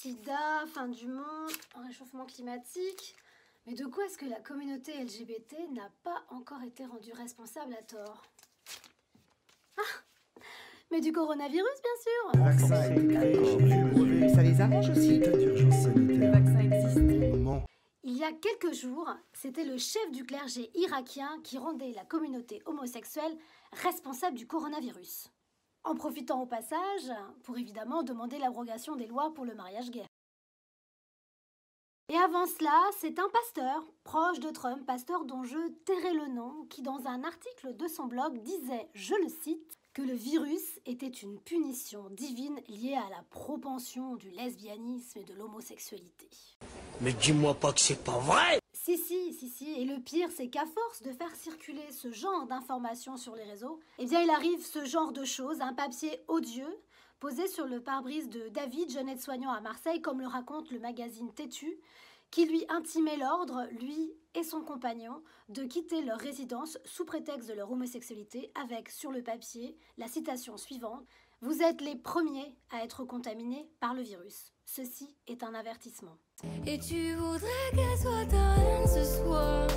Sida, fin du monde, réchauffement climatique. Mais de quoi est-ce que la communauté LGBT n'a pas encore été rendue responsable à tort? Ah, mais du coronavirus, bien sûr. Le vaccin a été créé, j'ai vu le brevet. Ça les arrange aussi. L'état d'urgence sanitaire. Le vaccin existait. Moment. Il y a quelques jours, c'était le chef du clergé irakien qui rendait la communauté homosexuelle responsable du coronavirus. En profitant au passage pour évidemment demander l'abrogation des lois pour le mariage gay. Et avant cela, c'est un pasteur, proche de Trump, pasteur dont je tairai le nom, qui dans un article de son blog disait, je le cite, que le virus était une punition divine liée à la propension du lesbianisme et de l'homosexualité. Mais dis-moi pas que c'est pas vrai! Si, et le pire, c'est qu'à force de faire circuler ce genre d'informations sur les réseaux, eh bien il arrive ce genre de choses, un papier odieux, posé sur le pare-brise de David, jeune aide-soignant à Marseille, comme le raconte le magazine Têtu, qui lui intimait l'ordre, lui et son compagnon, de quitter leur résidence sous prétexte de leur homosexualité, avec sur le papier la citation suivante: « Vous êtes les premiers à être contaminés par le virus. Ceci est un avertissement. » Et tu voudrais qu'elle soit ta reine ce soir,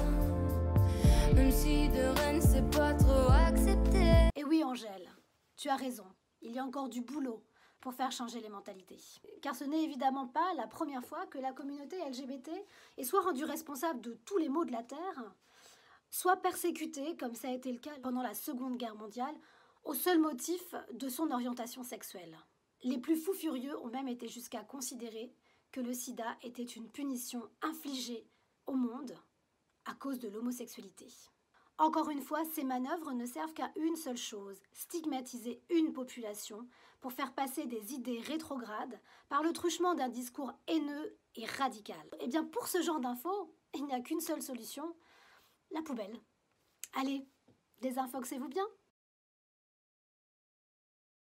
même si de reine c'est pas trop accepté. Et oui Angèle, tu as raison, il y a encore du boulot pour faire changer les mentalités. Car ce n'est évidemment pas la première fois que la communauté LGBT est soit rendue responsable de tous les maux de la Terre, soit persécutée, comme ça a été le cas pendant la Seconde Guerre mondiale, au seul motif de son orientation sexuelle. Les plus fous furieux ont même été jusqu'à considérer que le sida était une punition infligée au monde à cause de l'homosexualité. Encore une fois, ces manœuvres ne servent qu'à une seule chose, stigmatiser une population pour faire passer des idées rétrogrades par le truchement d'un discours haineux et radical. Et bien pour ce genre d'infos, il n'y a qu'une seule solution, la poubelle. Allez, désinfoxez-vous bien.